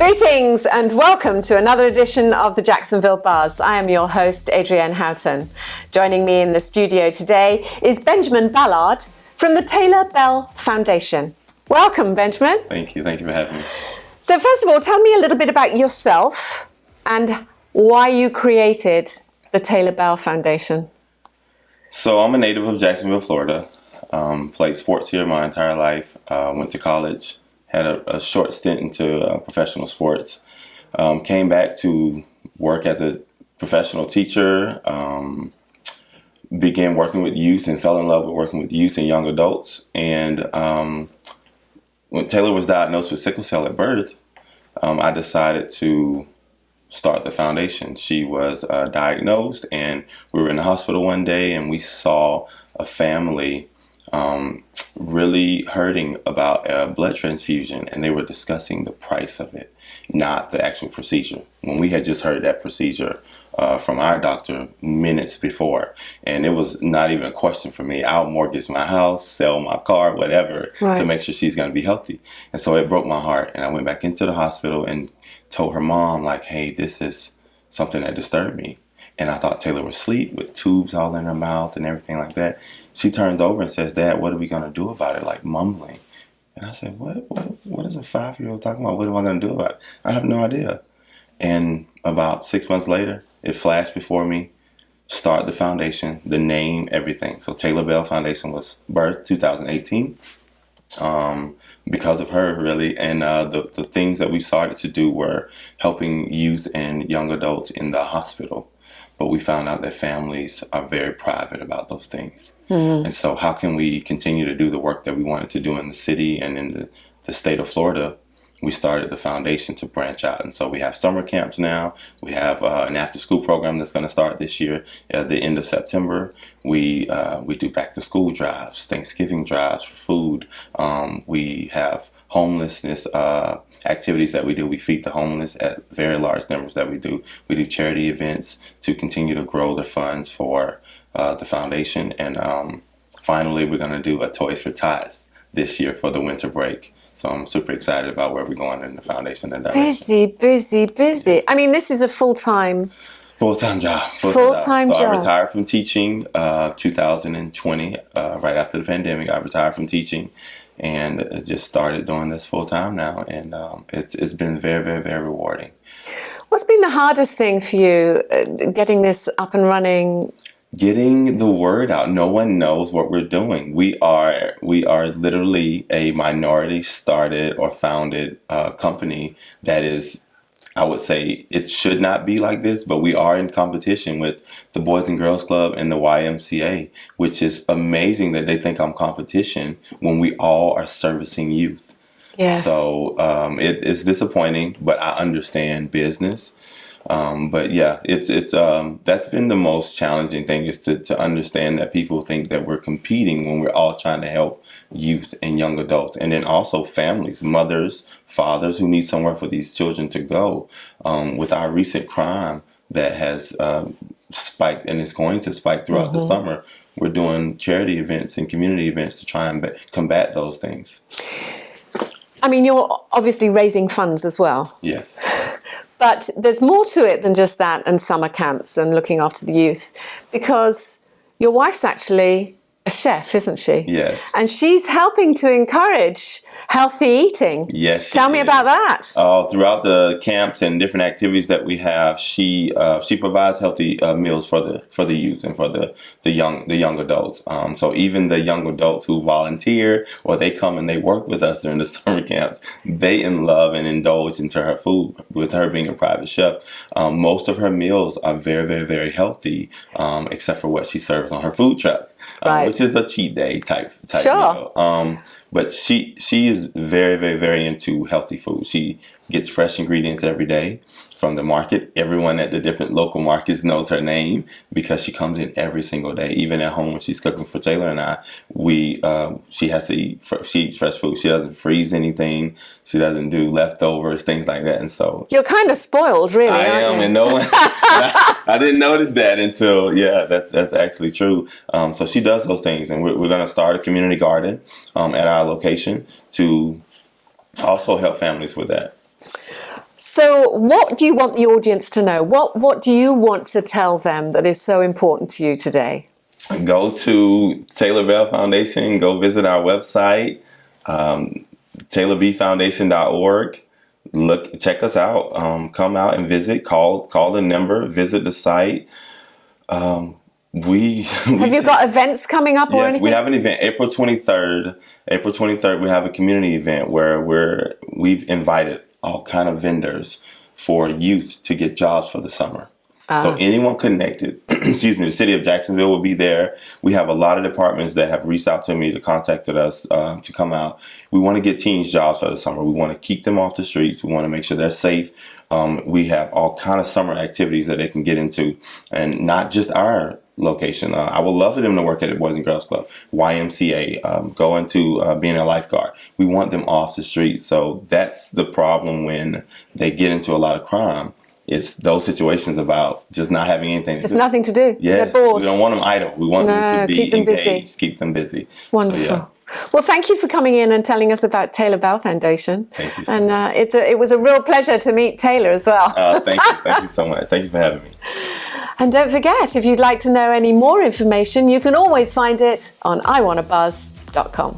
Greetings and welcome to another edition of the Jacksonville Buzz. I am your host, Adrienne Houghton. Joining me in the studio today is Benjamin Ballard from the Taylor Belle Foundation. Welcome, Benjamin. Thank you. Thank you for having me. So first of all, tell me a little bit about yourself and why you created the Taylor Belle Foundation. So I'm a native of Jacksonville, Florida. Played sports here my entire life. Went to college. Had a short stint into professional sports. Came back to work as a professional teacher. Began working with youth and fell in love with working with youth and young adults. And when Taylor was diagnosed with sickle cell at birth, I decided to start the foundation. She was diagnosed, and we were in the hospital one day, and we saw a family really hurting about a blood transfusion, and they were discussing the price of it, not the actual procedure. When we had just heard that procedure from our doctor minutes before, and it was not even a question for me. I'll mortgage my house, sell my car, whatever, to make sure she's going to be healthy. And so it broke my heart, and I went back into the hospital and told her mom, like, hey, this is something that disturbed me. And I thought Taylor was asleep with tubes all in her mouth and everything like that. She turns over and says, Dad, what are we going to do about it? Like mumbling. And I said, what is a 5-year-old talking about? What am I going to do about it? I have no idea. And about 6 months later, it flashed before me. Start the foundation, the name, everything. So Taylor Belle Foundation was birthed 2018 because of her, really. And the things that we started to do were helping youth and young adults in the hospital. But we found out that families are very private about those things. Mm-hmm. And so how can we continue to do the work that we wanted to do in the city and in the state of Florida? We started the foundation to branch out. And so we have summer camps now. We have an after-school program that's going to start this year at the end of September. We do back-to-school drives, Thanksgiving drives for food. We have homelessness activities that we do. We feed the homeless at very large numbers that we do. We do charity events to continue to grow the funds for the foundation. And finally, we're going to do a Toys for Tots this year for the winter break. So I'm super excited about where we're going in the foundation and direction. Busy. I mean, this is a full-time job. Full-time job. So I retired from teaching 2020, right after the pandemic. I retired from teaching and just started doing this full-time now. And it's been very, very, very rewarding. What's been the hardest thing for you getting this up and running? Getting the word out. No one knows what we're doing. We are literally a minority started or founded company that is, I would say, it should not be like this, but we are in competition with the Boys and Girls Club and the YMCA, which is amazing that they think I'm competition when we all are servicing youth. Yes. So it's disappointing, but I understand business. But yeah, it's that's been the most challenging thing, is to understand that people think that we're competing when we're all trying to help youth and young adults, and then also families, mothers, fathers who need somewhere for these children to go. With our recent crime that has spiked and is going to spike throughout the summer, we're doing charity events and community events to try and combat those things. I mean, you're obviously raising funds as well. Yes. But there's more to it than just that and summer camps and looking after the youth, because your wife's actually a chef, isn't she? Yes. And she's helping to encourage healthy eating. Yes. Tell me about that. Throughout the camps and different activities that we have, she provides healthy meals for the youth and for the young adults. So even the young adults who volunteer or they come and they work with us during the summer camps, they love and indulge into her food. With her being a private chef, most of her meals are very, very, very healthy, except for what she serves on her food truck. Which is a cheat day type meal. But she is very, very, very into healthy food. She gets fresh ingredients every day from the market. Everyone at the different local markets knows her name because she comes in every single day. Even at home when she's cooking for Taylor and I, she has to eat fresh food. She doesn't freeze anything. She doesn't do leftovers, things like that. And so you're kind of spoiled, really. I am, and no one. I didn't notice that until that's actually true. So she does those things, and we're going to start a community garden at our location to also help families with that. So what do you want the audience to know? What do you want to tell them that is so important to you today? Go to Taylor Belle Foundation. Go visit our website, TaylorBFoundation.org. Check us out. Come out and visit. Call the number. Visit the site. Have you got events coming up or anything? Yes, we have an event April 23rd. April 23rd, we have a community event where we've invited all kind of vendors for youth to get jobs for the summer. So anyone connected, the city of Jacksonville will be there. We have a lot of departments that have reached out to me, to contacted us to come out. We want to get teens jobs for the summer. We want to keep them off the streets. We want to make sure they're safe. We have all kind of summer activities that they can get into, and not just our location. I would love for them to work at the Boys and Girls Club, YMCA, go into being a lifeguard. We want them off the street. So that's the problem when they get into a lot of crime. It's those situations about just not having anything to do. There's nothing to do. Yes, They're bored. we don't want them idle. We want them to be keep them engaged, busy. keep them busy. Wonderful. So, yeah. Well, thank you for coming in and telling us about Taylor Belle Foundation. Thank you so much. It was a real pleasure to meet Taylor as well. Thank you. Thank you so much. Thank you for having me. And don't forget, if you'd like to know any more information, you can always find it on iwannabuzz.com.